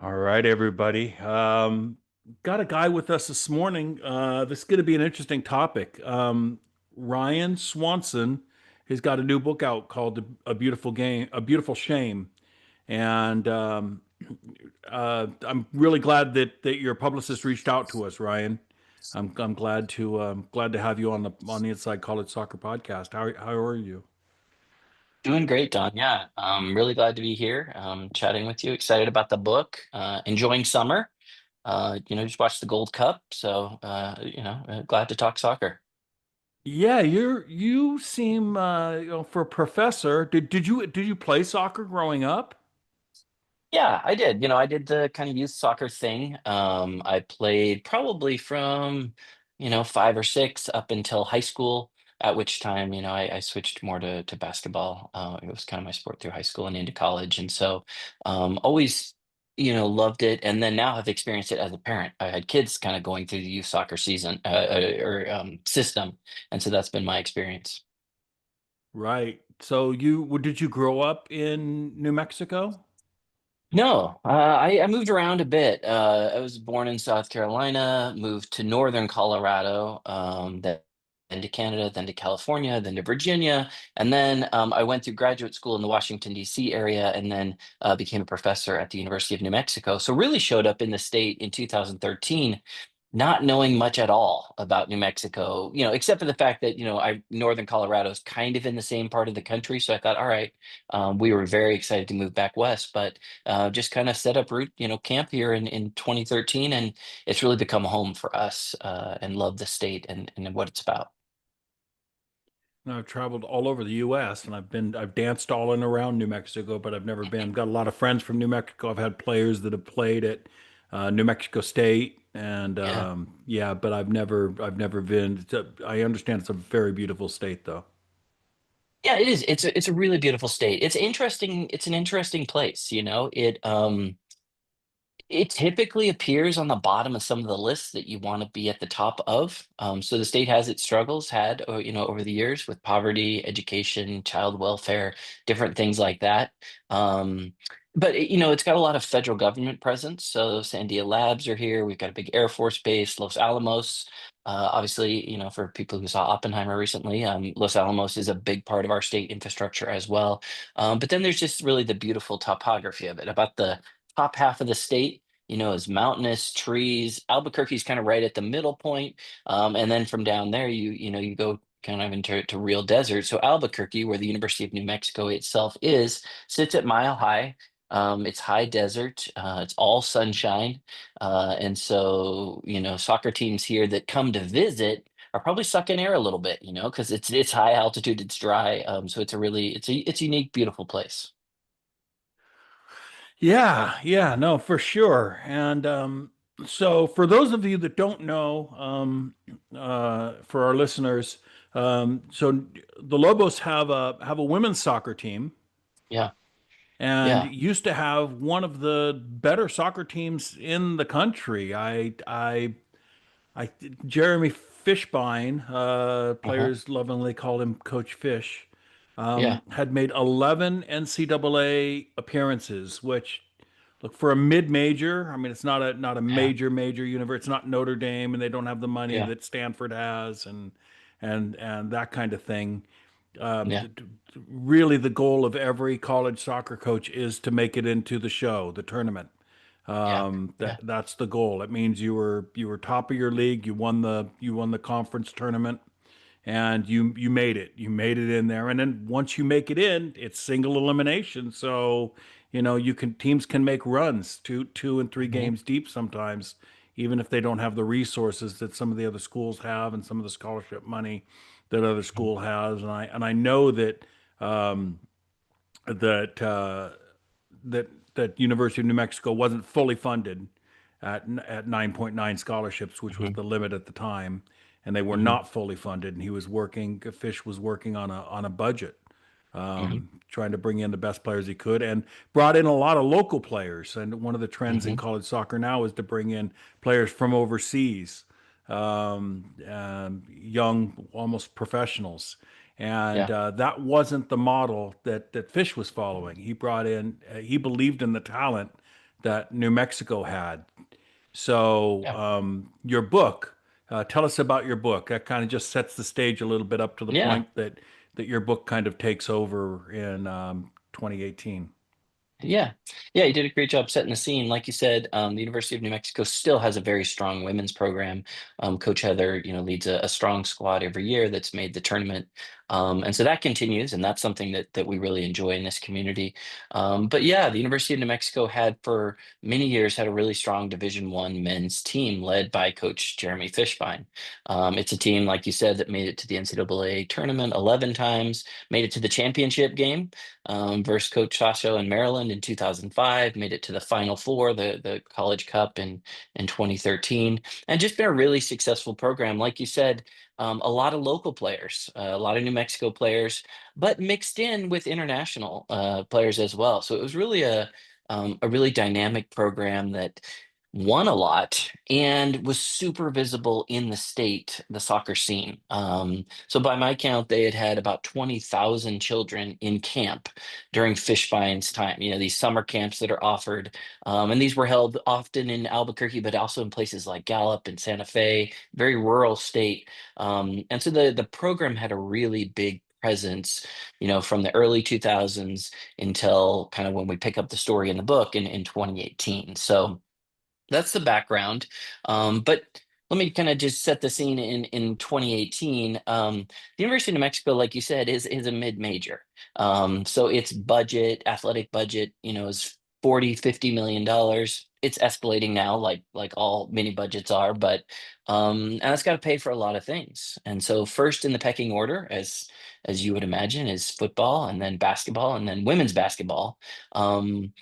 All right, everybody. Got a guy with us this morning. This is going to be an interesting topic. Ryan Swanson has got a new book out called "A Beautiful Game, A Beautiful Shame," and I'm really glad that your publicist reached out to us, Ryan. I'm glad to have you on the Inside College Soccer podcast. How are you? Doing great, Don. Yeah, I'm really glad to be here, chatting with you. Excited about the book. Enjoying summer. Just watched the Gold Cup, so glad to talk soccer. Yeah, you seem for a professor. Did you play soccer growing up? Yeah, I did. I did the kind of youth soccer thing. I played probably from 5 or 6 up until high school. At which time, I switched more to basketball. It was kind of my sport through high school and into college, and so always loved it. And then now have experienced it as a parent. I had kids kind of going through the youth soccer season or system, and so that's been my experience. Right. So did you grow up in New Mexico? No, I moved around a bit. I was born in South Carolina, moved to northern Colorado, then to Canada, then to California, then to Virginia, and then I went through graduate school in the Washington, D.C. area, and then became a professor at the University of New Mexico. So really showed up in the state in 2013 not knowing much at all about New Mexico, except for the fact that, Northern Colorado is kind of in the same part of the country. So I thought, all right, we were very excited to move back west, but just kind of set up root, camp here in 2013. And it's really become a home for us and love the state and what it's about. No, I've traveled all over the U.S. and I've danced all in around New Mexico, but I've never been. Got a lot of friends from New Mexico. I've had players that have played at New Mexico State, and Yeah. yeah, but I've never been. I understand it's a very beautiful state, though. Yeah, it is. It's a really beautiful state. It's interesting. It's an interesting place, It typically appears on the bottom of some of the lists that you want to be at the top of. So the state has its struggles had, over the years with poverty, education, child welfare, different things like that. Um, but it's got a lot of federal government presence. So Sandia Labs are here. We've got a big Air Force base, Los Alamos. Obviously, for people who saw Oppenheimer recently, Los Alamos is a big part of our state infrastructure as well. But then there's just really the beautiful topography of it. About the top half of the state is mountainous trees. Albuquerque's kind of right at the middle point. And then from down there, you go kind of into real desert. So Albuquerque, where the University of New Mexico itself is, sits at Mile High. It's high desert. It's all sunshine. And so, soccer teams here that come to visit are probably sucking air a little bit, because it's high altitude, it's dry. So it's a unique, beautiful place. Yeah, yeah, no, for sure. And so, for those of you that don't know, for our listeners, so the Lobos have a women's soccer team, Yeah, and yeah. used to have one of the better soccer teams in the country. I, Jeremy Fishbein, Uh-huh. players lovingly called him Coach Fish, Yeah, had made 11 NCAA appearances, which, look, for a mid-major, I mean, it's not a yeah, major university. It's not Notre Dame, and they don't have the money yeah, that Stanford has, and that kind of thing. Um, yeah. th- th- Really, the goal of every college soccer coach is to make it into the show, the tournament. Yeah, yeah, That's the goal. It means you were top of your league. You won the conference tournament, and you made it. You made it in there. And then once you make it in, it's single elimination. So teams can make runs two and three hmm games deep sometimes, even if they don't have the resources that some of the other schools have and some of the scholarship money that other school has. And I know um, that that that University of New Mexico wasn't fully funded at 9.9 scholarships, which was hmm the limit at the time, and they were hmm not fully funded. And Fish was working on a budget, hmm trying to bring in the best players he could, and brought in a lot of local players. And one of the trends in hmm college soccer now is to bring in players from overseas, young, almost professionals. And Yeah, that wasn't the model that Fish was following. He brought in, he believed in the talent that New Mexico had. So, Yeah. your book, tell us about your book. That kind of just sets the stage a little bit up to the Yeah. point that your book kind of takes over in 2018. Yeah, yeah, you did a great job setting the scene. Like you said, the University of New Mexico still has a very strong women's program. Coach Heather, leads a strong squad every year that's made the tournament, and so that continues, and that's something that we really enjoy in this community. But yeah, the University of New Mexico had for many years had a really strong Division I men's team led by Coach Jeremy Fishbein. It's a team, like you said, that made it to the NCAA tournament 11 times, made it to the championship game versus Coach Sasho in Maryland in 2005, made it to the Final Four, the College Cup in 2013, and just been a really successful program. Like you said, a lot of local players, a lot of New Mexico players, but mixed in with international players as well. So it was really a really dynamic program that won a lot and was super visible in the state, the soccer scene. So by my count, they had had about 20,000 children in camp during Fishbine's time. These summer camps that are offered, and these were held often in Albuquerque, but also in places like Gallup and Santa Fe, very rural state. And so the program had a really big presence, from the early 2000s until kind of when we pick up the story in the book in 2018. So that's the background. But let me kind of just set the scene in 2018. The University of New Mexico, like you said, is a mid-major. So its budget, athletic budget, is 40-50 million dollars. It's escalating now, like all mini budgets are, but and it's got to pay for a lot of things. And so first in the pecking order, as you would imagine, is football, and then basketball, and then women's basketball. Um,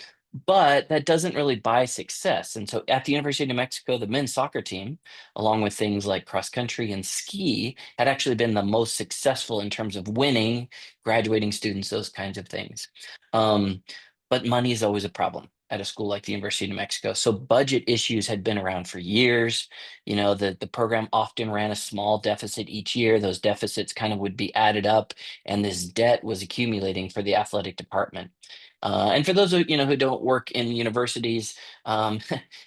but that doesn't really buy success. And so at the University of New Mexico, the men's soccer team, along with things like cross country and ski, had actually been the most successful in terms of winning, graduating students, those kinds of things. Um, but money is always a problem at a school like the University of New Mexico. So budget issues had been around for years. The program often ran a small deficit each year. Those deficits kind of would be added up, and this debt was accumulating for the athletic department. And for those who don't work in universities, um,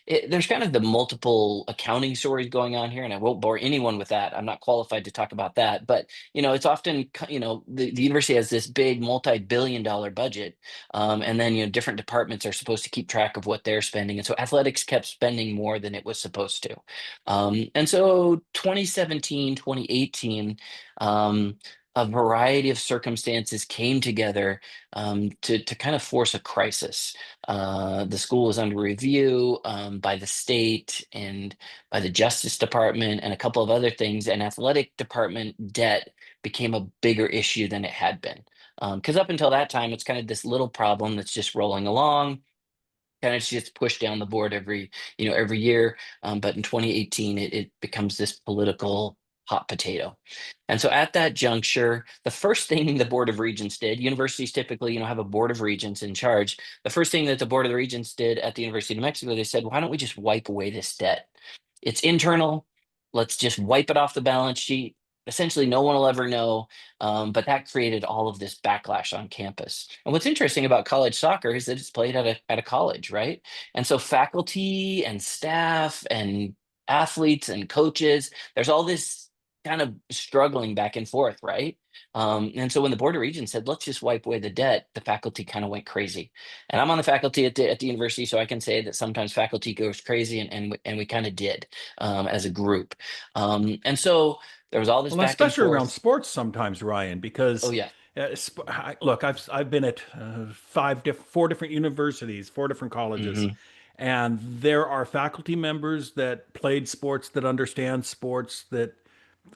there's kind of the multiple accounting stories going on here, and I won't bore anyone with that. I'm not qualified to talk about that, but it's often the university has this big multi-billion-dollar budget, and then different departments are supposed to keep track of what they're spending, and so athletics kept spending more than it was supposed to. And so 2017, 2018. A variety of circumstances came together to kind of force a crisis. The school was under review by the state and by the Justice Department and a couple of other things, and athletic department debt became a bigger issue than it had been. Because up until that time, it's kind of this little problem that's just rolling along, kind of just pushed down the board every year. But in 2018, it becomes this political hot potato. And so at that juncture, the first thing the Board of Regents did, universities typically, have a Board of Regents in charge. The first thing that the Board of the Regents did at the University of New Mexico, they said, why don't we just wipe away this debt? It's internal. Let's just wipe it off the balance sheet. Essentially, no one will ever know. But that created all of this backlash on campus. And what's interesting about college soccer is that it's played at a college, right? And so faculty and staff and athletes and coaches, there's all this kind of struggling back and forth, right? And so when the Board of Regents said, let's just wipe away the debt, the faculty kind of went crazy. And I'm on the faculty at the university, so I can say that sometimes faculty goes crazy, and we kind of did as a group. And so there was all this Well, back and especially around forth. sports sometimes, Ryan, Oh, because yeah. look, I've been at four different universities, four different colleges, Hmm. and there are faculty members that played sports, that understand sports, that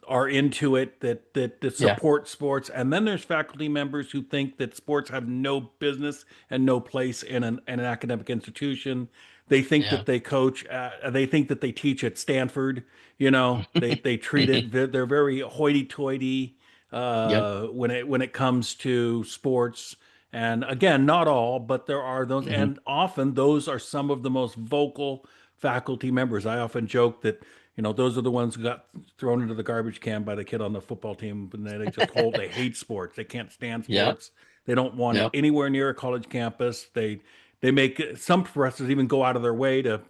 are into it, that Yeah. support sports, and then there's faculty members who think that sports have no business and no place in an academic institution. They think Yeah. that they coach, they think that they teach at Stanford. They treat it. They're very hoity-toity Yep. when it comes to sports. And again, not all, but there are those, Hmm. and often those are some of the most vocal faculty members. I often joke that those are the ones who got thrown into the garbage can by the kid on the football team, and they hate sports. They can't stand Yep. sports. They don't want it Yep. anywhere near a college campus. They they make some professors even go out of their way to,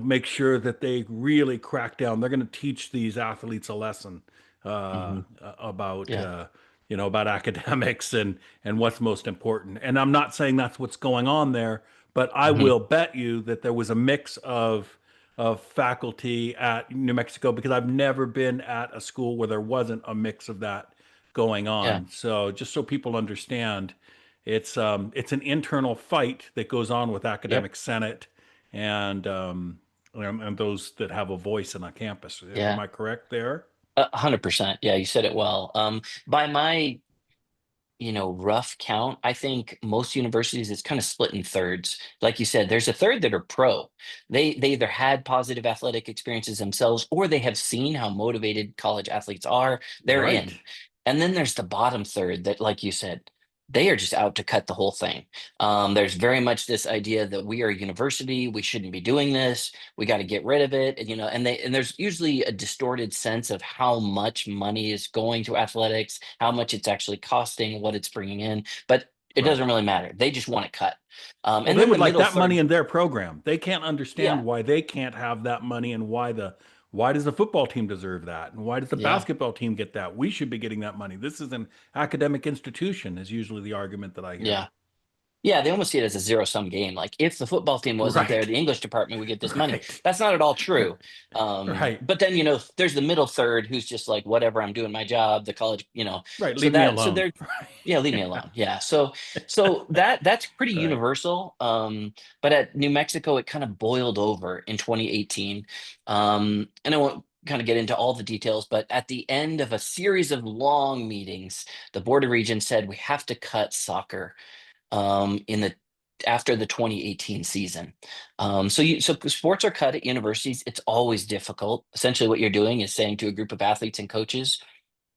make sure that they really crack down. They're going to teach these athletes a lesson uh, Hmm. about Yeah. about academics and what's most important. And I'm not saying that's what's going on there, but I Hmm. will bet you that there was a mix of faculty at New Mexico, because I've never been at a school where there wasn't a mix of that going Yeah. on. So just so people understand, it's an internal fight that goes on with Yep. academic senate and and those that have a voice in a campus. Am Yeah. I correct there? 100%. Yeah, you said it well. By my rough count, I think most universities it's kind of split in thirds. Like you said, there's a third that are pro. They either had positive athletic experiences themselves or they have seen how motivated college athletes are. They're Right. in. And then there's the bottom third that, like you said, they are just out to cut the whole thing. There's very much this idea that we are a university, we shouldn't be doing this, we got to get rid of it, and there's usually a distorted sense of how much money is going to athletics, how much it's actually costing, what it's bringing in, but it Right. doesn't really matter. They just want to cut. Well, And they then the would like middle that money third, in their program. They can't yeah, understand why they can't have that money, and why does the football team deserve that? And why does the yeah, basketball team get that? We should be getting that money. This is an academic institution, is usually the argument that I hear. yeah. Yeah, they almost see it as a zero-sum game. Like if the football team wasn't there, Right. the English department would get this money. Right. That's not at all true. Right. But then, there's the middle third who's just like, whatever, I'm doing my job, the college, Right. so Leave me that, so alone. they're, yeah, leave me alone. Yeah. So that's pretty Right. universal. But at New Mexico, it kind of boiled over in 2018. And I won't kind of get into all the details, but at the end of a series of long meetings, the Board of Regents said we have to cut soccer in the after the 2018 season. So sports are cut at universities. It's always difficult. Essentially, what you're doing is saying to a group of athletes and coaches,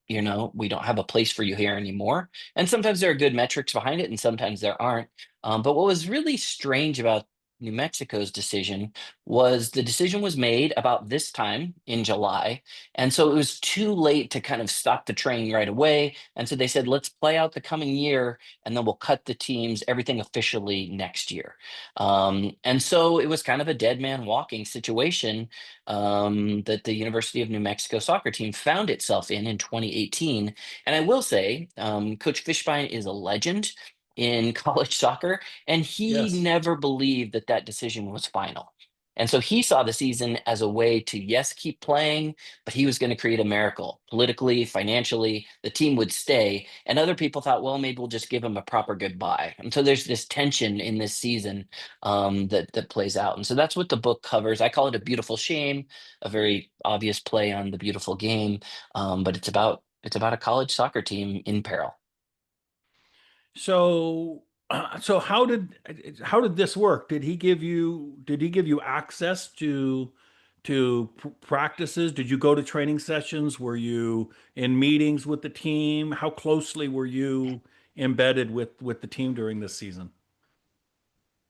we don't have a place for you here anymore. And sometimes there are good metrics behind it, and sometimes there aren't. But what was really strange about New Mexico's decision was the decision was made about this time in July. And so it was too late to kind of stop the train right away. And so they said, let's play out the coming year and then we'll cut the teams, everything officially next year. And so it was kind of a dead man walking situation that the University of New Mexico soccer team found itself in 2018. And I will say, Coach Fishbine is a legend in college soccer, and he Yes. never believed that that decision was final. And so he saw the season as a way to, yes, keep playing, but he was going to create a miracle politically, financially. The team would stay. And other people thought, well, maybe we'll just give him a proper goodbye. And so there's this tension in this season that plays out. And so that's what the book covers. I call it A Beautiful Shame, a very obvious play on the beautiful game, but it's about a college soccer team in peril. So, so how did this work? Did he give you access to practices? Did you go to training sessions? Were you in meetings with the team? How closely were you embedded with the team during this season?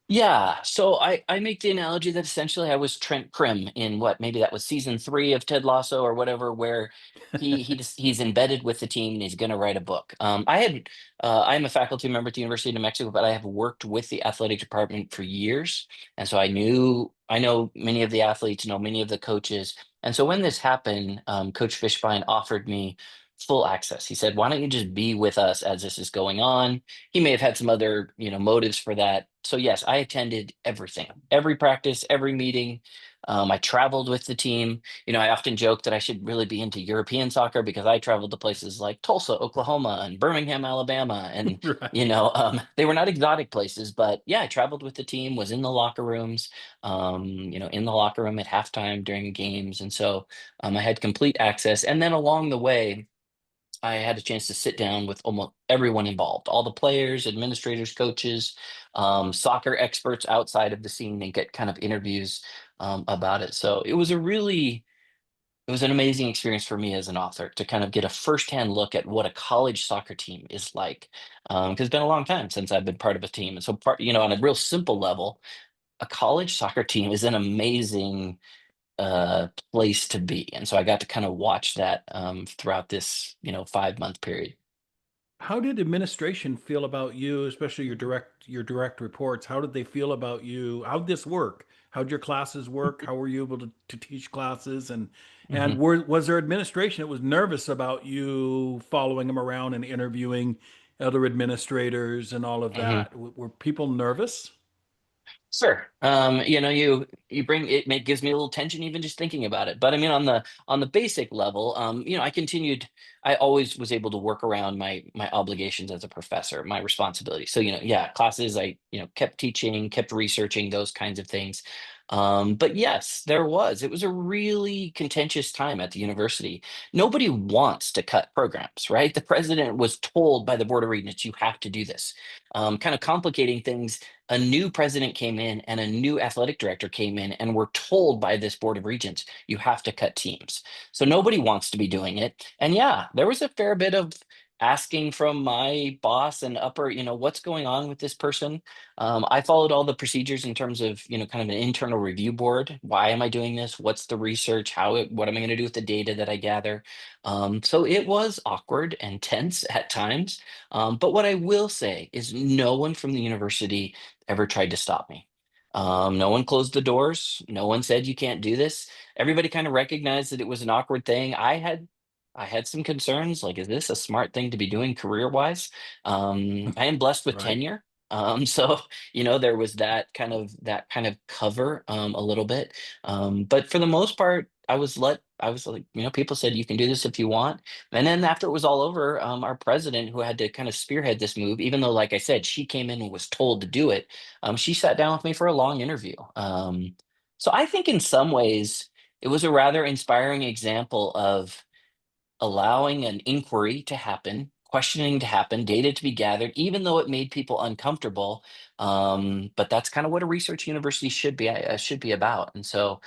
Yeah, so I make the analogy that essentially I was Trent Crimm in what maybe that was season three of Ted Lasso or whatever, where he's embedded with the team and he's going to write a book. I'm a faculty member at the University of New Mexico, but I have worked with the athletic department for years, and so I know many of the athletes, know many of the coaches, and so when this happened, Coach Fishbine offered me full access. He said, "Why don't you just be with us as this is going on?" He may have had some other motives for that. So yes, I attended everything, every practice, every meeting. I traveled with the team. I often joke that I should really be into European soccer because I traveled to places like Tulsa, Oklahoma, and Birmingham, Alabama, and Right. they were not exotic places, but yeah, I traveled with the team, was in the locker rooms, in the locker room at halftime during games, and so I had complete access. And then along the way, I had a chance to sit down with almost everyone involved, all the players, administrators, coaches, soccer experts outside of the scene, and get kind of interviews about it. So it was an amazing experience for me as an author to kind of get a firsthand look at what a college soccer team is like. Because it's been a long time since I've been part of a team, and so on a real simple level, a college soccer team is an amazing place to be. And so I got to kind of watch that throughout this 5-month period. How did administration feel about you, especially your direct reports? How did they feel about you? How'd this work? How'd your classes work? How were you able to teach classes? And Mhm. was there administration that was nervous about you following them around and interviewing other administrators and all of Mhm. that? Were people nervous? Sure. You bring it gives me a little tension even just thinking about it. But I mean, on the basic level, I always was able to work around my obligations as a professor, my responsibility. So, yeah, classes I, kept teaching, kept researching, those kinds of things. But yes, it was a really contentious time at the university. Nobody wants to cut programs, right? The president was told by the Board of Regents, you have to do this. Kind of complicating things, a new president came in and a new athletic director came in and were told by this board of regents, you have to cut teams. So nobody wants to be doing it. And yeah, there was a fair bit of asking from my boss and upper, what's going on with this person. I followed all the procedures in terms of, kind of an internal review board. Why am I doing this? What's the research? What am I going to do with the data that I gather? So it was awkward and tense at times. But what I will say is no one from the university ever tried to stop me. No one closed the doors. No one said you can't do this. Everybody kind of recognized that it was an awkward thing. I had some concerns, like, is this a smart thing to be doing career-wise? I am blessed with Right. tenure. So there was that kind of cover a little bit. But for the most part, I was like, people said you can do this if you want. And then after it was all over, our president, who had to kind of spearhead this move, even though, like I said, she came in and was told to do it, she sat down with me for a long interview. So I think in some ways, it was a rather inspiring example of allowing an inquiry to happen, questioning to happen, data to be gathered, even though it made people uncomfortable. But that's kind of what a research university should be about. And so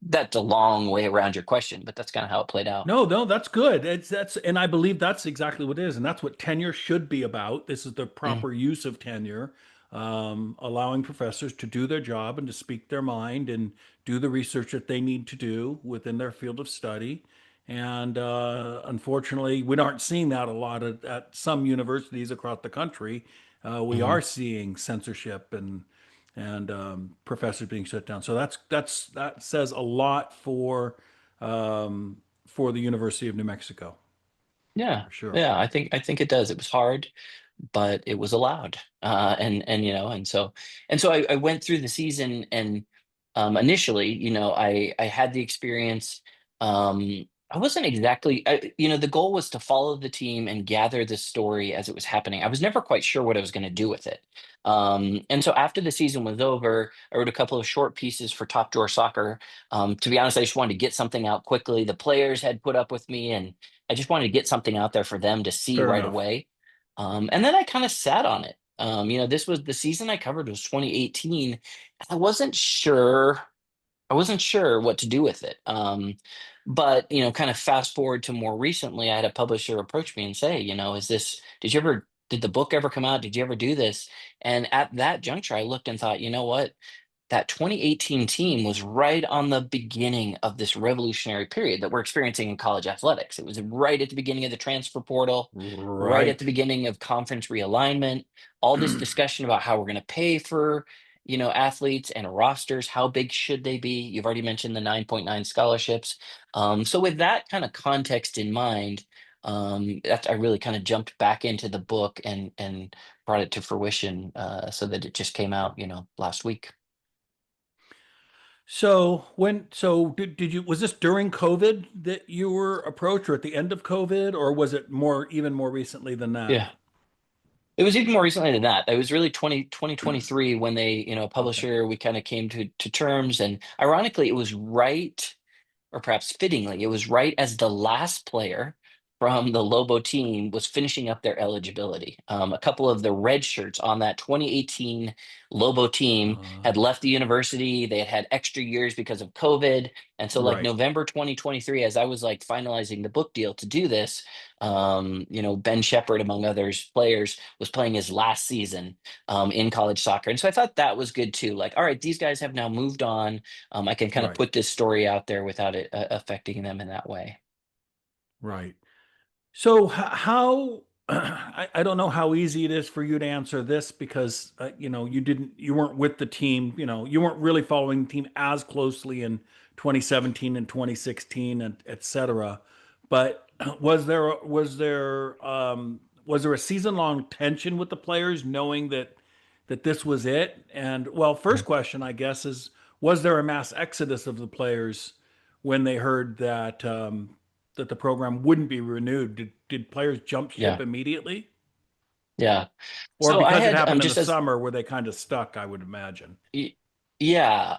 that's a long way around your question, but that's kind of how it played out. No, no, that's good. And I believe that's exactly what it is, and that's what tenure should be about. This is the Mm, proper use of tenure, allowing professors to do their job and to speak their mind and do the research that they need to do within their field of study. And unfortunately, we aren't seeing that a lot at some universities across the country. We mhm. are seeing censorship and professors being shut down. So that says a lot um, for the University of New Mexico, Yeah, for sure. yeah, I think it does. It was hard, but it was allowed. And so I went through the season, and initially, I had the experience. I wasn't exactly, the goal was to follow the team and gather the story as it was happening. I was never quite sure what I was going to do with it. And so after the season was over, I wrote a couple of short pieces for Top Drawer Soccer. To be honest, I just wanted to get something out quickly. The players had put up with me, and I just wanted to get something out there for them to see Fair right enough. away. And then I kind of sat on it. This was the season I covered was 2018. I wasn't sure. I wasn't sure what to do with it. But kind of fast forward to more recently, I had a publisher approach me and say, did the book ever come out? Did you ever do this? And at that juncture, I looked and thought, you know what? That 2018 team was right on the beginning of this revolutionary period that we're experiencing in college athletics. It was right at the beginning of the transfer portal, right at the Right. beginning of conference realignment, all this discussion about how we're going to pay for, athletes and rosters, how big should they be? You've already mentioned the 9.9 scholarships. So with that kind of context in mind, I really kind of jumped back into the book and brought it to fruition, so that it just came out, last week. So did you was this during COVID that you were approached, or at the end of COVID, or was it even more recently than that? Yeah. It was even more recently than that. It was really 2023 when they, Okay. publisher, we kind of came to terms. And ironically, it was right, or perhaps fittingly, it was right as the last player from the Lobo team was finishing up their eligibility. A couple of the red shirts on that 2018 Lobo team had Uh, left the university. They had had extra years because of COVID. And so, like, right. November 2023, as I was like finalizing the book deal to do this, Ben Shepherd, among others players, was playing his last season in college soccer. And so I thought that was good too. Like, all right, these guys have now moved on. I can kind of Right. put this story out there without it affecting them in that way. Right. So how I don't know how easy it is for you to answer this because you weren't with the team, you weren't really following the team as closely in 2017 and 2016 and et cetera. But was there a season long tension with the players knowing that this was it? And well, first question I guess is, was there a mass exodus of the players when they heard that the program wouldn't be renewed? Did players jump ship Yeah, immediately? yeah. Or So I because it had happened in the just as summer were they kind of stuck, I would imagine. Y- Yeah.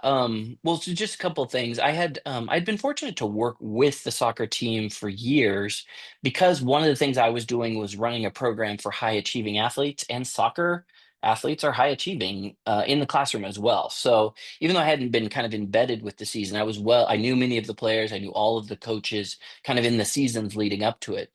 Well, so just a couple of things. I'd been fortunate to work with the soccer team for years because one of the things I was doing was running a program for high achieving athletes, and soccer athletes are high achieving in the classroom as well. So even though I hadn't been kind of embedded with the season, I knew many of the players, I knew all of the coaches kind of in the seasons leading up to it.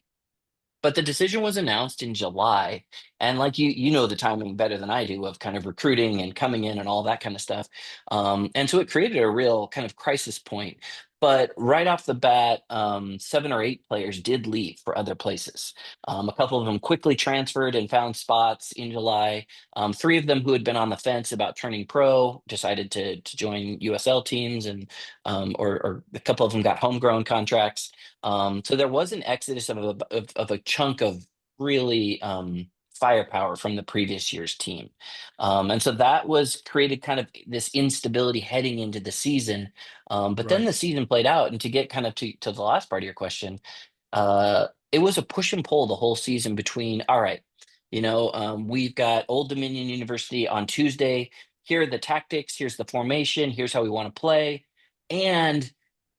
But the decision was announced in July, and like you know the timing better than I do of kind of recruiting and coming in and all that kind of stuff. And so it created a real kind of crisis point. But right off the bat, 7 or 8 players did leave for other places. A couple of them quickly transferred and found spots in July. Three of them who had been on the fence about turning pro decided to join USL teams, and or a couple of them got homegrown contracts. So there was an exodus of a chunk of really firepower from the previous year's team. And so that was created kind of this instability heading into the season. But then Right. the season played out. And to get kind of to the last part of your question, it was a push and pull the whole season between, all right, we've got Old Dominion University on Tuesday. Here are the tactics. Here's the formation. Here's how we want to play. And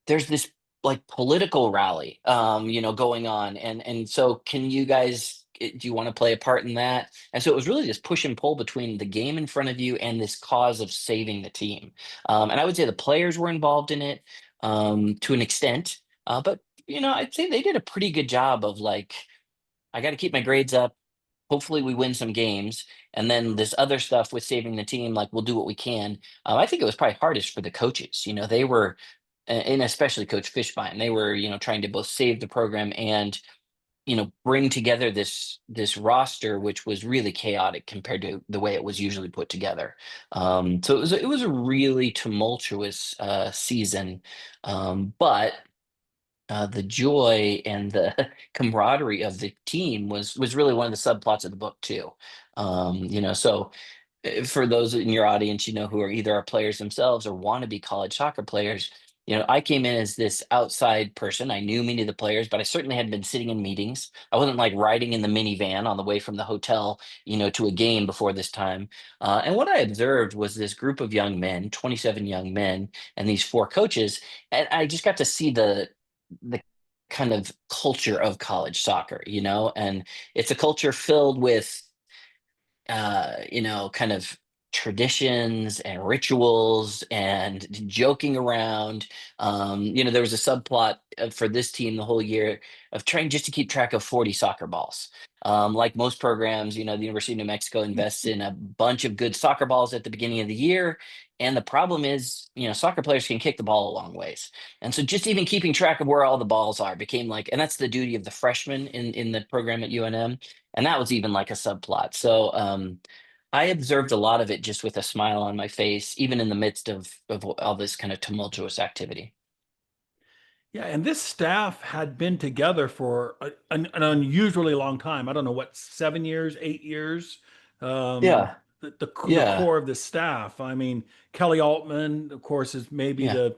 there's this like political rally going on, and so can you guys do you want to play a part in that? And so it was really this push and pull between the game in front of you and this cause of saving the team. And I would say the players were involved in it to an extent, but I'd say they did a pretty good job of like, I got to keep my grades up, hopefully we win some games, and then this other stuff with saving the team, like we'll do what we can. I think it was probably hardest for the coaches. They were, and especially Coach Fishbine, they were trying to both save the program and bring together this roster, which was really chaotic compared to the way it was usually put together. So it was a really tumultuous season, but the joy and the camaraderie of the team was really one of the subplots of the book too. So for those in your audience, who are either our players themselves or want to be college soccer players, I came in as this outside person. I knew many of the players, but I certainly hadn't been sitting in meetings. I wasn't like riding in the minivan on the way from the hotel, to a game before this time. And what I observed was this group of young men, 27 young men, and these four coaches, and I just got to see the kind of culture of college soccer, and it's a culture filled with kind of traditions and rituals and joking around. There was a subplot for this team the whole year of trying just to keep track of 40 soccer balls. Like most programs, the University of New Mexico invests in a bunch of good soccer balls at the beginning of the year. And the problem is, soccer players can kick the ball a long ways. And so just even keeping track of where all the balls are became like, and that's the duty of the freshmen in the program at UNM. And that was even like a subplot. So I observed a lot of it just with a smile on my face, even in the midst of all this kind of tumultuous activity. Yeah, and this staff had been together for an unusually long time. I don't know what, 7 years, 8 years. Um, Yeah, the yeah, core of the staff. I mean, Kelly Altman, of course, is maybe yeah,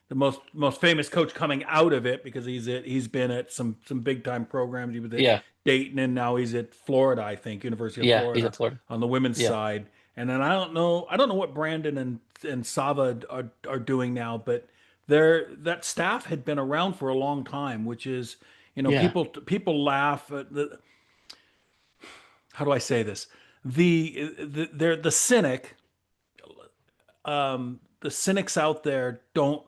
the most famous coach coming out of it because he's been at some big time programs. He was at yeah, Dayton and now he's at Florida, I think, University of yeah. He's Florida at Florida. on the women's Yeah, side. And then I don't know what Brandon and Sava are doing now, but that staff had been around for a long time, which is, yeah. people laugh at how do I say this? The cynic, the cynics out there don't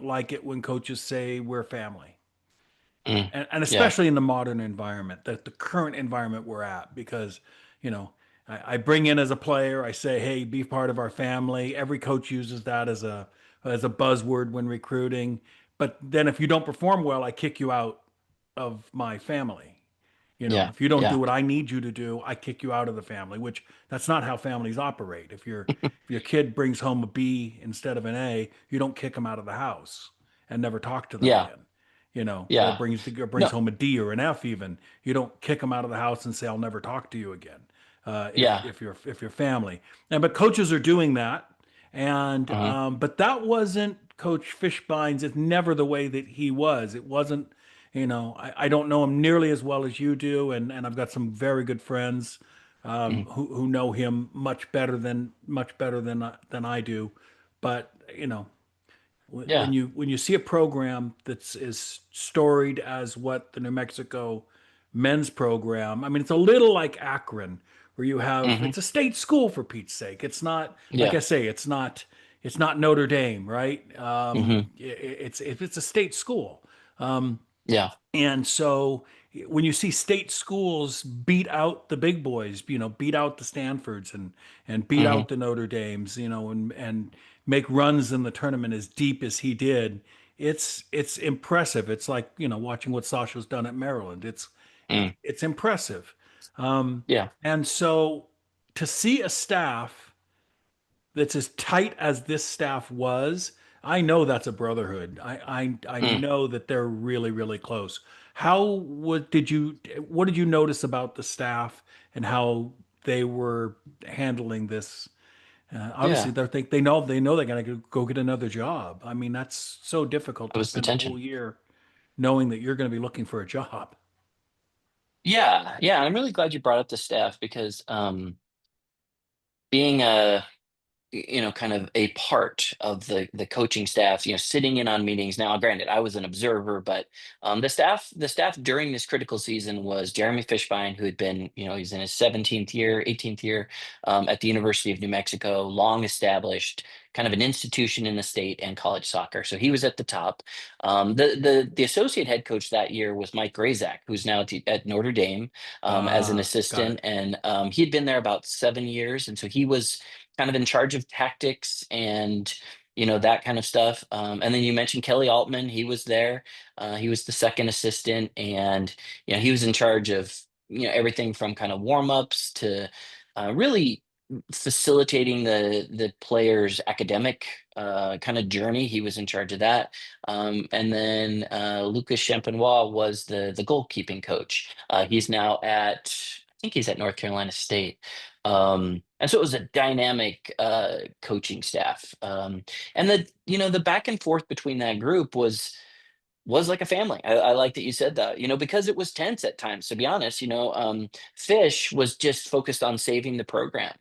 like it when coaches say we're family. Mm, And yeah, especially in the modern environment, that the current environment we're at, because, you know, I bring in as a player, I say, hey, be part of our family. Every coach uses that as a buzzword when recruiting. But then if you don't perform well, I kick you out of my family. You know, Yeah. if you don't do Yeah. what I need you to do, I kick you out of the family, which that's not how families operate. If your kid brings home a B instead of an A, you don't kick them out of the house and never talk to them Yeah. again. Or Yeah. brings No. home a D or an F even, you don't kick them out of the house and say I'll never talk to you again. If Yeah. you're family, and but coaches are doing that, and Uh-huh. but that wasn't Coach Fishbine's. It's never the way that he was. It wasn't. I don't know him nearly as well as you do, and I've got some very good friends Mhm. who know him much better than I do. But when Yeah. you see a program that's as storied as what the New Mexico men's program, I mean, it's a little like Akron, where you have Hmm. it's a state school for Pete's sake. It's not like Yeah. I say, it's not Notre Dame, right? Hmm. It's a state school. Yeah. And so when you see state schools beat out the big boys, beat out the Stanfords and beat Hmm. out the Notre Dames, and make runs in the tournament as deep as he did, it's impressive. It's like, watching what Sasha's done at Maryland. Mm. It's impressive. Um, Yeah. and so to see a staff that's as tight as this staff was, I know that's a brotherhood. I Mm. know that they're really, really close. What did you notice about the staff and how they were handling this? Obviously, Yeah. they know they're gonna go get another job. I mean, that's so difficult That to was the spend a whole tension. year knowing that you're going to be looking for a job. Yeah. Yeah. I'm really glad you brought up the staff because being a kind of a part of the coaching staff, sitting in on meetings. Now, granted, I was an observer, but the staff during this critical season was Jeremy Fishbein, who had been, he's in his 17th year, 18th year at the University of New Mexico, long established, kind of an institution in the state and college soccer. So he was at the top. The associate head coach that year was Mike Grazak, who's now at Notre Dame as an Got assistant, it. and he had been there about 7 years, and so he was kind of in charge of tactics and that kind of stuff. And then you mentioned Kelly Altman. He was there. He was the second assistant, and he was in charge of everything from kind of warm ups to really facilitating the players' academic kind of journey. He was in charge of that. And then Lucas Champenois was the goalkeeping coach. He's now I think he's at North Carolina State. And so it was a dynamic coaching staff. And the back and forth between that group was like a family. I like that you said that, because it was tense at times, to be honest. Fish was just focused on saving the program.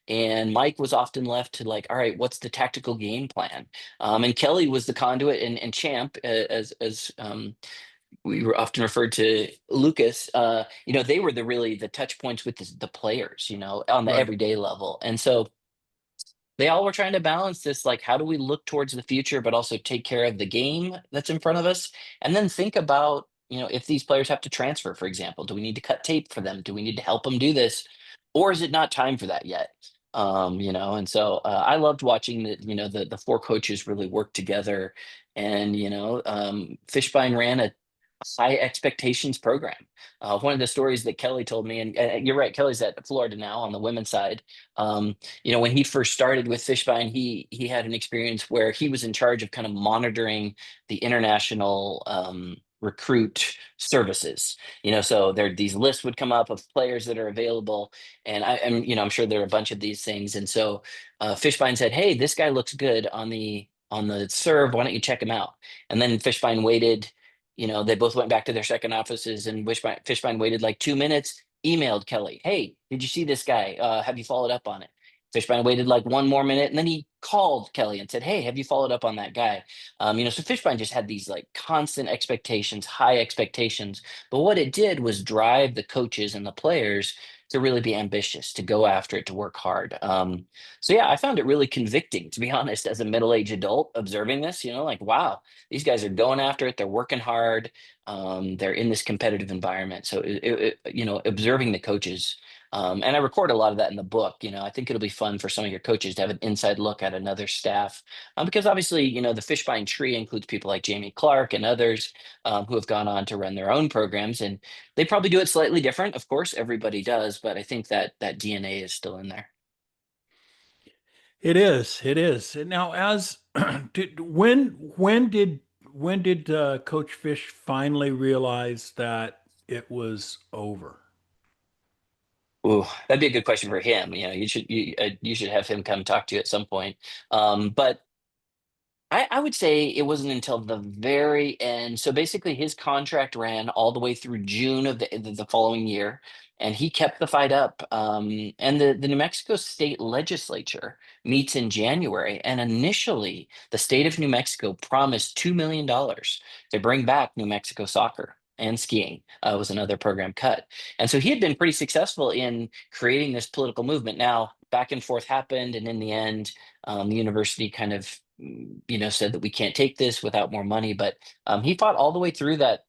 And Mike was often left to like, all right, what's the tactical game plan? And Kelly was the conduit and champ, as we were often referred to Lucas. They were the touch points with the players, on the Right. everyday level. And so they all were trying to balance this, like, how do we look towards the future but also take care of the game that's in front of us, and then think about if these players have to transfer, for example, do we need to cut tape for them, do we need to help them do this, or is it not time for that yet? And so I loved watching the four coaches really work together. And Fishbine ran a high expectations program. One of the stories that Kelly told me, and you're right, Kelly's at Florida now on the women's side. um, when he first started with Fishbine, he had an experience where he was in charge of kind of monitoring the international recruit services. So there these lists would come up of players that are available, and I'm sure there are a bunch of these things. And so Fishbine said, "Hey, this guy looks good on the serve. Why don't you check him out?" And then Fishbine waited. They both went back to their second offices, and Fishbine waited like 2 minutes, emailed Kelly, "Hey, did you see this guy? Have you followed up on it?" Fishbine waited like one more minute, and then he called Kelly and said, "Hey, have you followed up on that guy?" So Fishbine just had these like constant expectations, high expectations. But what it did was drive the coaches and the players to really be ambitious, to go after it, to work hard. So yeah, I found it really convicting, to be honest, as a middle-aged adult observing this. Like, wow, these guys are going after it. They're working hard. They're in this competitive environment. So, observing the coaches And I record a lot of that in the book. I think it'll be fun for some of your coaches to have an inside look at another staff, because obviously, the Fishbine tree includes people like Jamie Clark and others, who have gone on to run their own programs, and they probably do it slightly different. Of course, everybody does, but I think that that DNA is still in there. It is. It is. And now, as when did Coach Fish finally realize that it was over? Ooh, that'd be a good question for him. You should have him come talk to you at some point. But I would say it wasn't until the very end. So basically, his contract ran all the way through June of the following year, and he kept the fight up. And the New Mexico State Legislature meets in January, and initially, the state of New Mexico promised $2 million to bring back New Mexico soccer. And skiing was another program cut. And so he had been pretty successful in creating this political movement. Now, back and forth happened, and in the end, the university kind of said that we can't take this without more money. But he fought all the way through that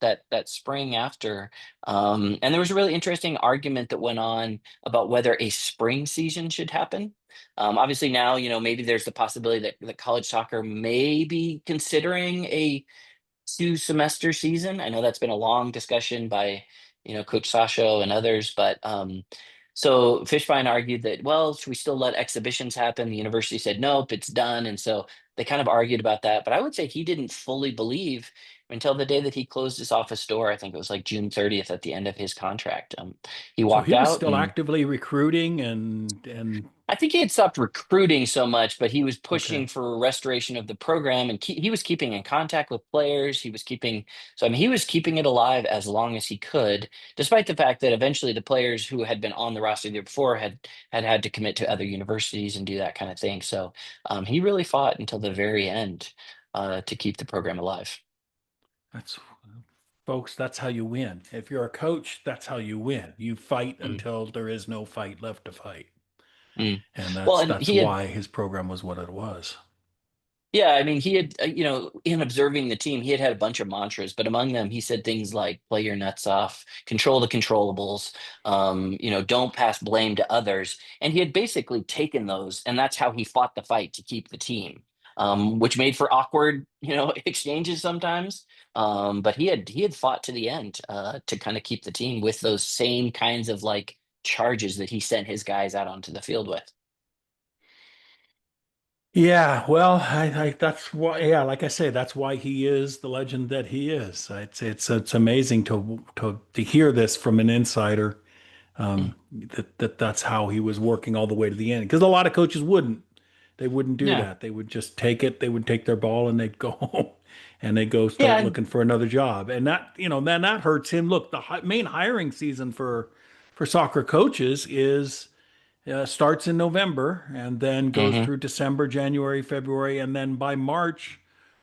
spring after. And there was a really interesting argument that went on about whether a spring season should happen. Obviously now, maybe there's the possibility that college soccer may be considering a 2 semester season. I know that's been a long discussion by, Coach Sasho and others, but so Fishbine argued that, well, should we still let exhibitions happen? The university said, nope, it's done. And so they kind of argued about that. But I would say he didn't fully believe until the day that he closed his office door. I think it was like June 30th at the end of his contract. He So walked he was out still and actively recruiting and I think he had stopped recruiting so much, but he was okay. pushing for restoration of the program, and he was keeping in contact with players. So I mean, he was keeping it alive as long as he could, despite the fact that eventually the players who had been on the roster the year before had to commit to other universities and do that kind of thing. So he really fought until the very end to keep the program alive. That's folks, that's how you win. If you're a coach, that's how you win. You fight Mm, until there is no fight left to fight. mm. And Well, and that's he had why his program was what it was. Yeah, I mean, he had, in observing the team, he had a bunch of mantras, but among them, he said things like play your nuts off, control the controllables, don't pass blame to others. And he had basically taken those, and that's how he fought the fight to keep the team, which made for awkward, exchanges sometimes. But he had fought to the end to kind of keep the team with those same kinds of like charges that he sent his guys out onto the field with. Yeah, well, that's why. Yeah, like I say, that's why he is the legend that he is. It's amazing to hear this from an insider. Mm, That's how he was working all the way to the end. Because a lot of coaches wouldn't. They wouldn't do yeah, that. They would just take it. They would take their ball and they'd go home, and they go start yeah, looking for another job. And that then that hurts him. Look, the main hiring season for soccer coaches is starts in November and then goes hmm through December, January, February, and then by March,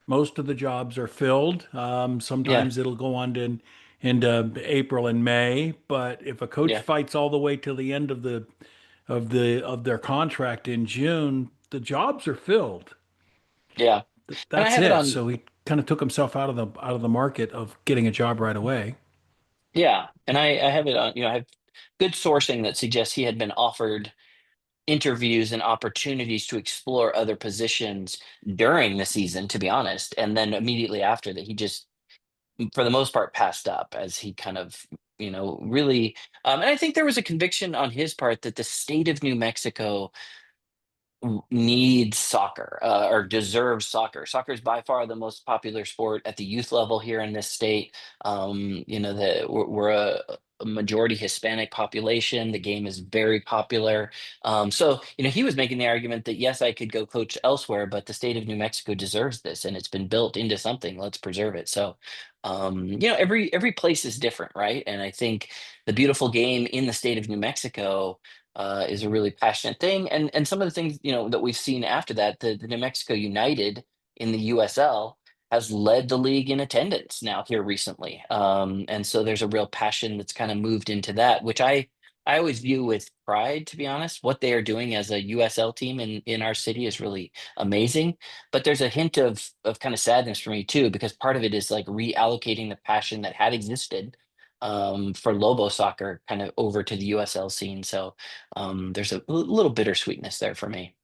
most of the jobs are filled. yeah, Sometimes it'll go on to into April and May, but if a coach yeah, fights all the way till the end of of their contract in June, the jobs are filled. yeah. And I That's have it it. on. So he kind of took himself out of the market of getting a job right away. Yeah, and I have it on, I have good sourcing that suggests he had been offered interviews and opportunities to explore other positions during the season, to be honest. And then immediately after that, he just, for the most part, passed up as he kind of, really. And I think there was a conviction on his part that the state of New Mexico needs soccer or deserves soccer. Soccer is by far the most popular sport at the youth level here in this state. We're a majority Hispanic population. The game is very popular. So, he was making the argument that yes, I could go coach elsewhere, but the state of New Mexico deserves this, and it's been built into something. Let's preserve it. So, every place is different, right? And I think the beautiful game in the state of New Mexico is a really passionate thing. And some of the things that we've seen after that, the New Mexico United in the USL has led the league in attendance now here recently, and so there's a real passion that's kind of moved into that, which I always view with pride. To be honest, what they are doing as a USL team in our city is really amazing. But there's a hint of kind of sadness for me too, because part of it is like reallocating the passion that had existed for Lobo soccer kind of over to the USL scene. So there's a little bittersweetness there for me.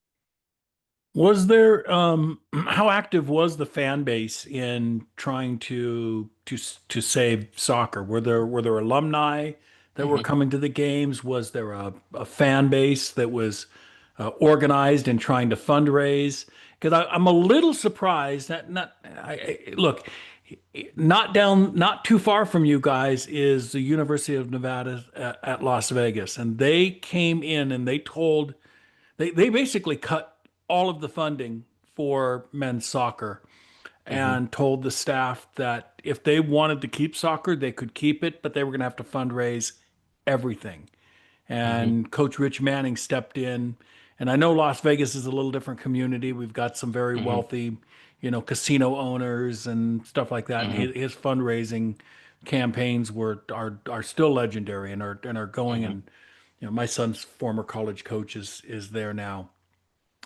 Was there how active was the fan base in trying to save soccer? Were there alumni that were Mhm. coming to the games? Was there a fan base that was organized and trying to fundraise? Because I'm a little surprised that not look, not too far from you guys is the University of Nevada at Las Vegas, and they came in and they basically cut all of the funding for men's soccer Mhm. and told the staff that if they wanted to keep soccer, they could keep it, but they were going to have to fundraise everything. Mhm. And Coach Rich Manning stepped in. And I know Las Vegas is a little different community. We've got some very Mhm. wealthy, casino owners and stuff like that. And Mhm. his fundraising campaigns are still legendary and are going. Mhm. And my son's former college coach is there now,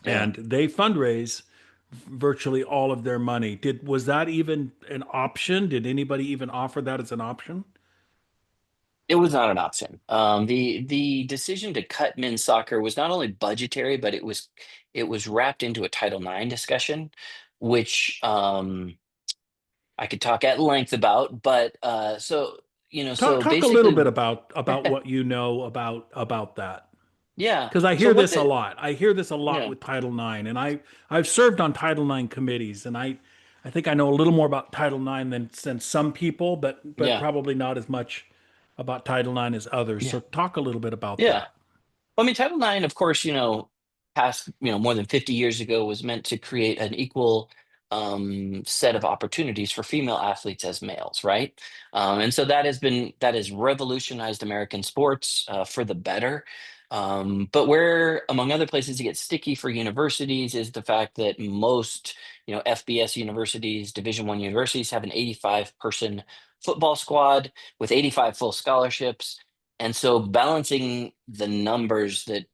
Yeah. and they fundraise virtually all of their money. Was that even an option? Did anybody even offer that as an option? It was not an option. The decision to cut men's soccer was not only budgetary, but it was wrapped into a Title IX discussion, which I could talk at length about. But Talk so talk a little bit basically, about what you know about that. yeah. Because I So hear what this a the lot. I hear this a lot yeah with Title IX, and I've served on Title IX committees, and I think I know a little more about Title IX than some people, but yeah probably not as much about Title IX as others. yeah So talk a little bit about yeah. that. Well, I mean, Title IX, of course, past, more than 50 years ago, was meant to create an equal set of opportunities for female athletes as males, right? And so that has revolutionized American sports for the better. But where, among other places, it gets sticky for universities is the fact that most, FBS universities, Division I universities, have an 85-person football squad with 85 full scholarships. And so balancing the numbers that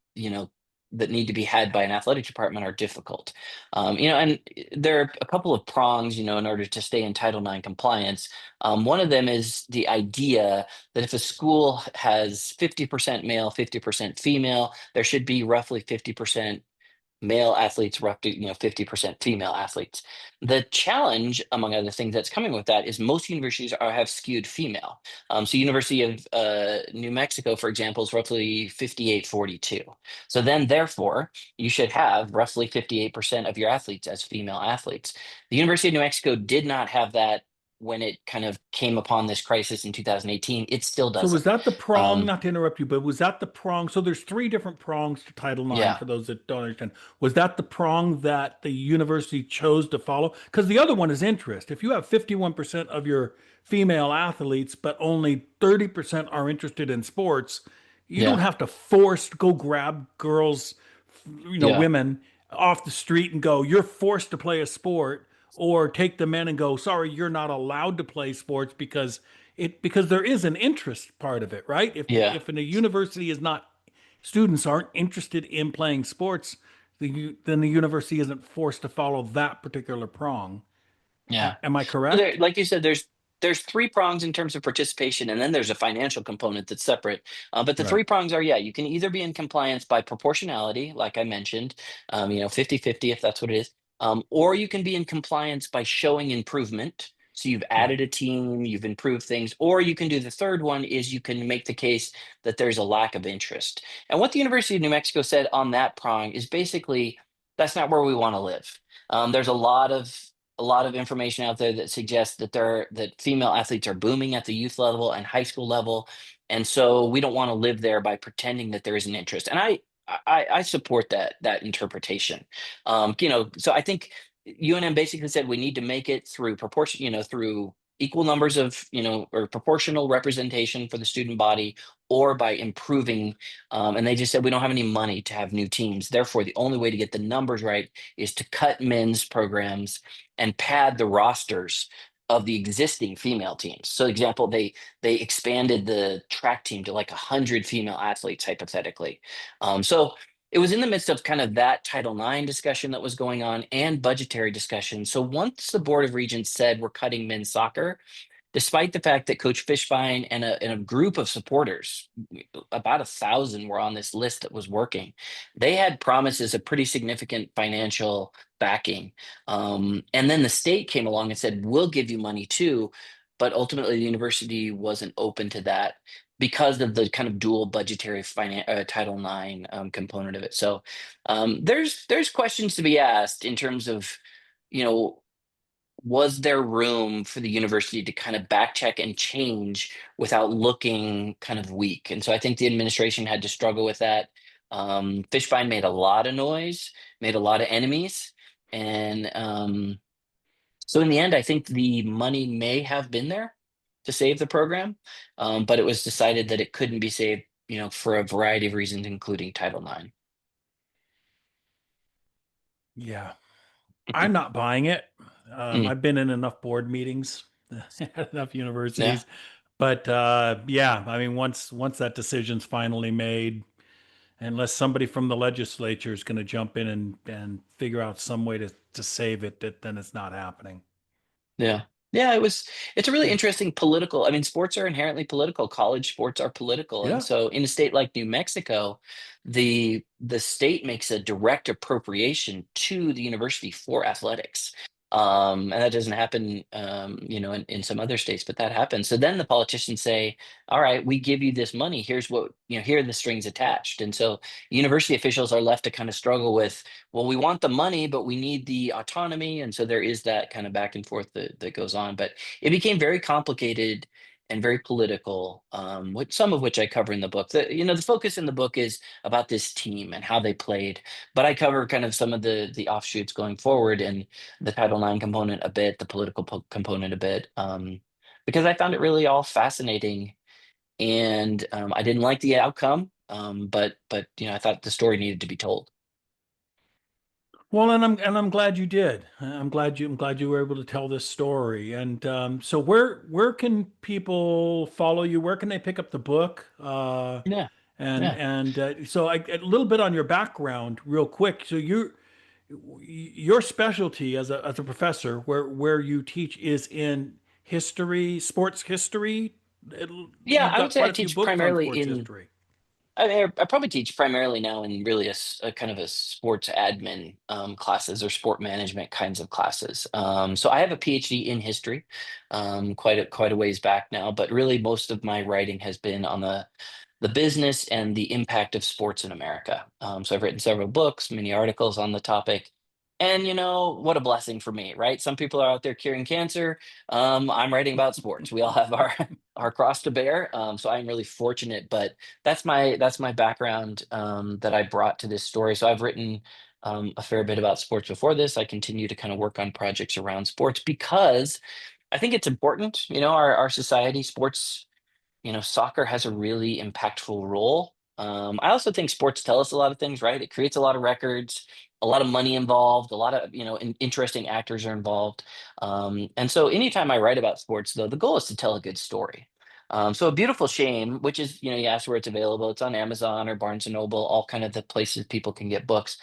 need to be had by an athletic department are difficult. And there are a couple of prongs, in order to stay in Title IX compliance. One of them is the idea that if a school has 50% male, 50% female, there should be roughly 50% male athletes, roughly 50% female athletes. The challenge, among other things, that's coming with that is most universities have skewed female. So University of New Mexico, for example, is roughly 58-42. So then, therefore, you should have roughly 58% of your athletes as female athletes. The University of New Mexico did not have that when it kind of came upon this crisis in 2018. It still So was doesn't. that the prong, Um, not to interrupt you, but was that the prong? So there's three different prongs to Title IX yeah, for those that don't understand. Was that the prong that the university chose to follow? Because the other one is interest. If you have 51% of your female athletes, but only 30% are interested in sports, you don't yeah, have to force go grab girls, yeah, women off the street and go, you're forced to play a sport, or take the men and go, sorry, you're not allowed to play sports because there is an interest part of it, right? yeah, If in a university is not students aren't interested in playing sports, then the university isn't forced to follow that particular prong. yeah. Am I So there, correct? like you said, there's three prongs in terms of participation, and then there's a financial component that's separate. But the Right. three prongs are, yeah, you can either be in compliance by proportionality, like I mentioned, 50-50 if that's what it is, or you can be in compliance by showing improvement. So you've Right. added a team, you've improved things, or you can do the third one is you can make the case that there's a lack of interest. And what the University of New Mexico said on that prong is basically that's not where we want to live. There's a lot of information out there that suggests that female athletes are booming at the youth level and high school level, and so we don't want to live there by pretending that there is an interest. And I support that interpretation. So I think UNM basically said we need to make it through proportion, through equal numbers of, or proportional representation for the student body, or by improving. And they just said we don't have any money to have new teams. Therefore, the only way to get the numbers right is to cut men's programs and pad the rosters of the existing female teams. So, example, they expanded the track team to like 100 female athletes, hypothetically. So it was in the midst of kind of that Title IX discussion that was going on and budgetary discussion. So once the Board of Regents said we're cutting men's soccer, despite the fact that Coach Fishbine and a group of supporters, about 1,000 were on this list that was working. They had promises of pretty significant financial backing. And then the state came along and said, we'll give you money too. But ultimately, the university wasn't open to that because of the kind of dual budgetary Title IX component of it. So there's questions to be asked in terms of, you know, was there room for the university to kind of back check and change without looking kind of weak? And so I think the administration had to struggle with that. Fishbine made a lot of noise, made a lot of enemies, and so in the end, I think the money may have been there to save the program, but it was decided that it couldn't be saved, for a variety of reasons, including Title IX. Yeah. I'm not buying it. Mm, I've been in enough board meetings at enough yeah. universities, but yeah, I mean, once that decision's finally made, unless somebody from the legislature is going to jump in and figure out some way to save it, then it's not happening. Yeah. Yeah, it's a really interesting political. I mean, sports are inherently political. College sports are political. And Yeah. so in a state like New Mexico, the state makes a direct appropriation to the university for athletics. And that doesn't happen, in some other states, but that happens. So then the politicians say, all right, we give you this money. Here's what, here are the strings attached. And so university officials are left to kind of struggle with, well, we want the money, but we need the autonomy. And so there is that kind of back and forth that goes on. But it became very complicated and very political, some of which I cover in the book. The focus in the book is about this team and how they played, but I cover kind of some of the offshoots going forward and the Title IX component a bit, the political component a bit, because I found it really all fascinating. And I didn't like the outcome, but I thought the story needed to be told. Well, and I'm glad you did. I'm glad you were able to tell this story. And so where can people follow you? Where can they pick up the book? Yeah, And yeah. and so a little bit on your background, real quick. So your specialty as a professor, where you teach, is in history, sports history. Yeah, You've I would got say quite I a few teach books on primarily sports in, history. I mean, I probably teach primarily now in really a kind of a sports admin classes or sport management kinds of classes. So I have a PhD in history, quite a ways back now, but really most of my writing has been on the business and the impact of sports in America. So I've written several books, many articles on the topic. And what a blessing for me, right? Some people are out there curing cancer. I'm writing about sports. We all have our our cross to bear. So I'm really fortunate, but that's my background that I brought to this story. So I've written a fair bit about sports before this. I continue to kind of work on projects around sports because I think it's important. Our society, sports, soccer has a really impactful role. I also think sports tell us a lot of things, right? It creates a lot of records, a lot of money involved, a lot of, interesting actors are involved. And so anytime I write about sports, though, the goal is to tell a good story. So A Beautiful Shame, which is, you asked where it's available. It's on Amazon or Barnes and Noble, all kind of the places people can get books.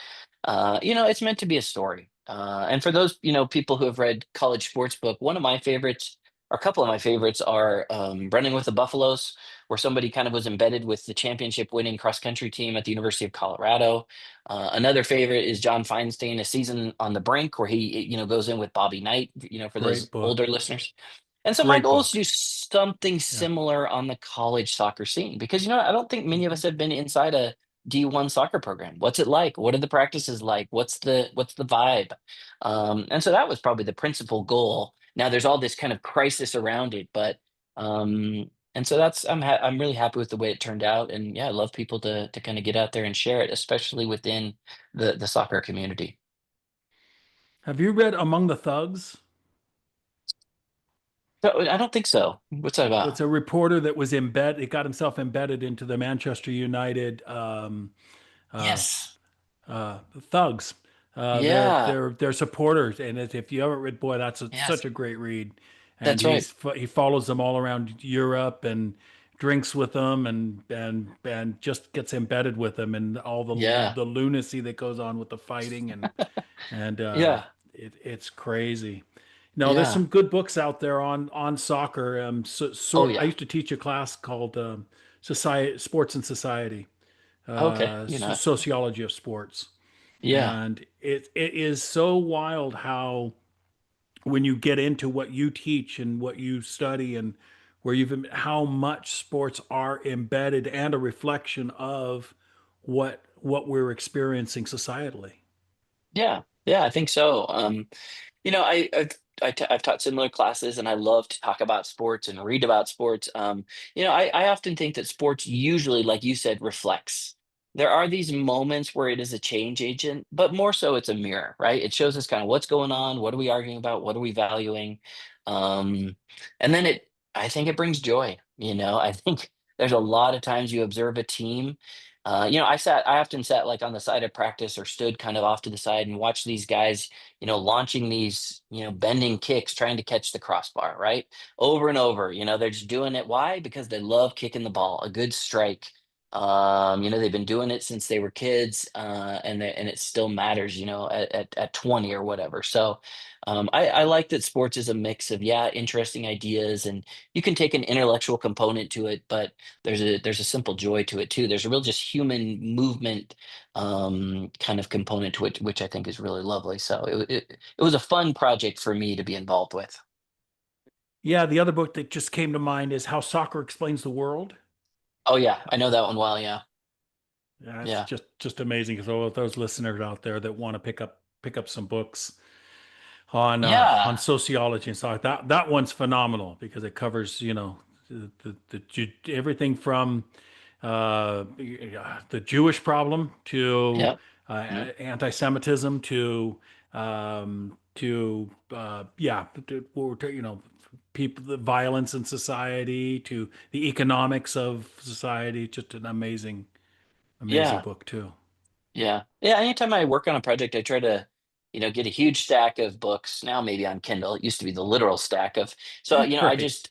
It's meant to be a story. And for those, people who have read college sports book, one of my favorites, or a couple of my favorites, are Running with the Buffaloes, where somebody kind of was embedded with the championship winning cross country team at the University of Colorado. Another favorite is John Feinstein, A Season on the Brink, where he, goes in with Bobby Knight, for those Great book. older listeners. And so my Great goal is to book. do something Yeah. similar on the college soccer scene because I don't think many of us have been inside a D1 soccer program. What's it like? What are the practices like? What's the vibe? And so that was probably the principal goal. Now there's all this kind of crisis around it, but and so I'm really happy with the way it turned out. And yeah, I love people to kind of get out there and share it, especially within the soccer community. Have you read Among the Thugs? So I don't think so. What's that It's about? a reporter that was embedded. It got himself embedded into the Manchester United uh, Yes. thugs. They're Yeah. they're they're supporters, and if you ever read, boy, Yes. such a great read. And That's right. he follows them all around Europe and drinks with them, and just gets embedded with them, and all Yeah. the lunacy that goes on with the fighting, and Yeah. it's crazy. No, there's Yeah. some good books out there on soccer. Oh I yeah. used to teach a class called Society, Sports and Society, Okay. You know. Sociology of Sports, Yeah. and it is so wild how when you get into what you teach and what you study and how much sports are embedded and a reflection of what we're experiencing societally. Yeah. Yeah. I think so. I've taught similar classes, and I love to talk about sports and read about sports. I often think that sports usually, like you said, reflects. There are these moments where it is a change agent, but more so it's a mirror, right? It shows us kind of what's going on, what are we arguing about, what are we valuing, um, and then I think it brings joy. I think there's a lot of times you observe a team. I often sat like on the side of practice or stood kind of off to the side and watched these guys launching these, bending kicks, trying to catch the crossbar, right? Over and over. They're just doing it. Why? Because they love kicking the ball, a good strike. They've been doing it since they were kids, and it still matters, at 20 or whatever. So I like that sports is a mix of, yeah, interesting ideas, and you can take an intellectual component to it, but there's a simple joy to it too. There's a real just human movement kind of component to it, which I think is really lovely. So it was a fun project for me to be involved with. Yeah, the other book that just came to mind is How Soccer Explains the World. Oh yeah, I know that one well. Yeah, Yeah, it's yeah, just amazing. So those listeners out there that want to pick up some books on yeah, sociology and stuff, that one's phenomenal because it covers, everything from the Jewish problem to yeah, yeah, anti-Semitism people, the violence in society to the economics of society. Just an amazing yeah. book too. Yeah. Yeah. Anytime I work on a project, I try to, get a huge stack of books. Now maybe on Kindle. It used to be the literal stack of. So, I Right. just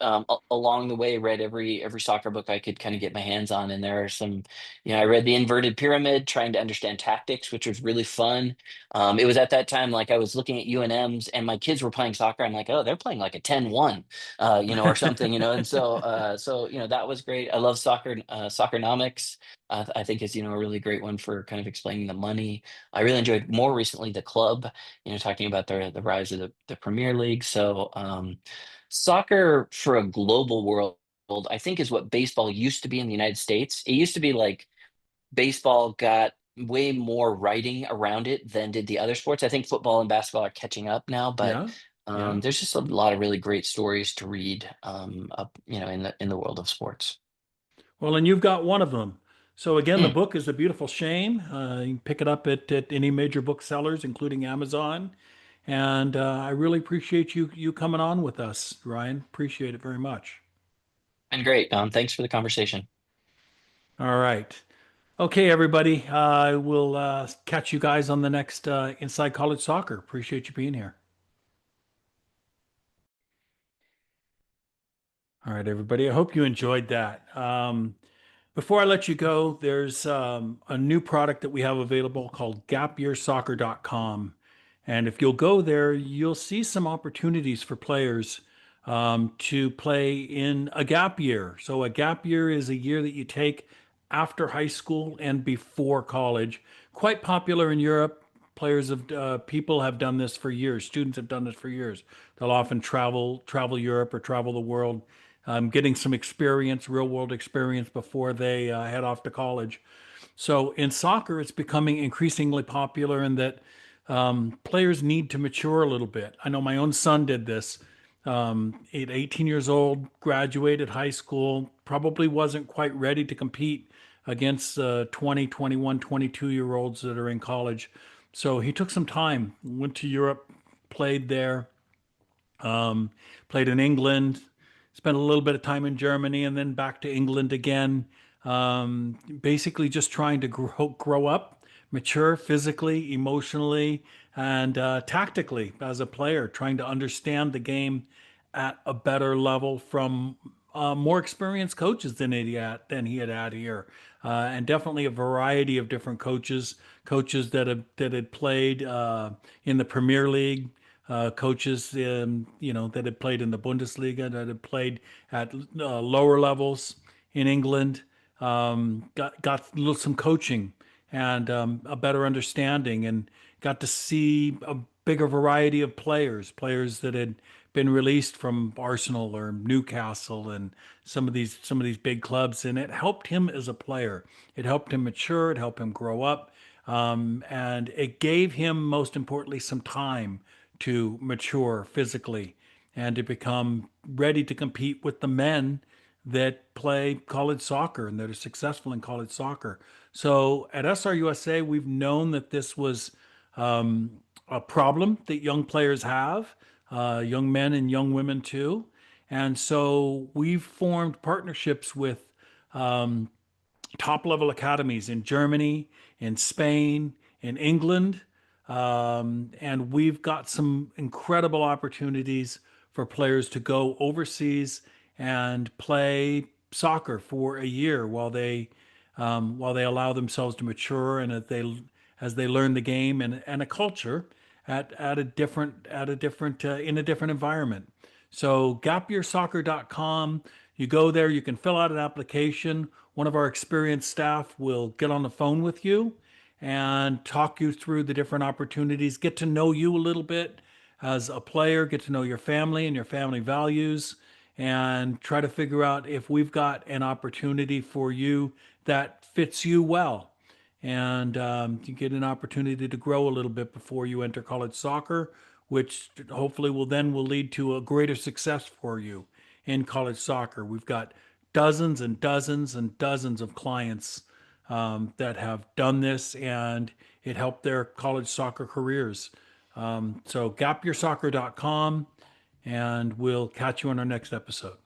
along the way read every soccer book I could kind of get my hands on. And there are some, I read The Inverted Pyramid, trying to understand tactics, which was really fun. It was at that time like I was looking at UNMs and my kids were playing soccer. I'm like, oh, they're playing like a 10-1, or something, and that was great. I love Soccernomics. I think is a really great one for kind of explaining the money. I really enjoyed more recently the club, talking about the rise of the Premier League. So soccer for a global world, I think, is what baseball used to be in the United States. It used to be like baseball got way more writing around it than did the other sports. I think football and basketball are catching up now, but Yeah. Yeah. there's just a lot of really great stories to read up, in the world of sports. Well, and you've got one of them. So again, the Mm, book is A Beautiful Shame. You can pick it up at any major booksellers, including Amazon. And I really appreciate you coming on with us, Ryan. Appreciate it very much. been great. Thanks for the conversation. All right. Okay, everybody. I will catch you guys on the next Inside College Soccer. Appreciate you being here. All right, everybody. I hope you enjoyed that. Before I let you go, there's a new product that we have available called gapyearsoccer.com. And if you'll go there, you'll see some opportunities for players to play in a gap year. So, a gap year is a year that you take after high school and before college. Quite popular in Europe. People have done this for years. Students have done this for years. They'll often travel Europe or travel the world, getting some experience, real world experience before they head off to college. So in soccer, it's becoming increasingly popular in that players need to mature a little bit. I know my own son did this. At 18 years old, graduated high school, probably wasn't quite ready to compete against 20, 21, 22-year olds that are in college. So he took some time, went to Europe, played there, um, played in England, spent a little bit of time in Germany, and then back to England again. Basically, just trying to grow up, mature physically, emotionally, and tactically as a player, trying to understand the game at a better level from more experienced coaches than he had here, and definitely a variety of different coaches that had played in the Premier League, coaches, that had played in the Bundesliga, that had played at lower levels in England, got some coaching and a better understanding, and got to see a bigger variety of players that had been released from Arsenal or Newcastle and some of these big clubs, and it helped him as a player. It helped him mature. It helped him grow up, and it gave him, most importantly, some time to mature physically and to become ready to compete with the men that play college soccer and that are successful in college soccer. So at SRUSA, we've known that this was a problem that young players have, young men and young women too. And so we've formed partnerships with top level academies in Germany, in Spain, in England. And we've got some incredible opportunities for players to go overseas and play soccer for a year while they allow themselves to mature and as they learn the game and a culture at a different in a different environment. So gapyearsoccer.com, you go there, you can fill out an application. One of our experienced staff will get on the phone with you and talk you through the different opportunities, get to know you a little bit as a player, get to know your family and your family values, and try to figure out if we've got an opportunity for you that fits you well. And you get an opportunity to grow a little bit before you enter college soccer, which hopefully will lead to a greater success for you in college soccer. We've got dozens and dozens and dozens of clients that have done this, and it helped their college soccer careers. So gapyearsoccer.com, and we'll catch you on our next episode.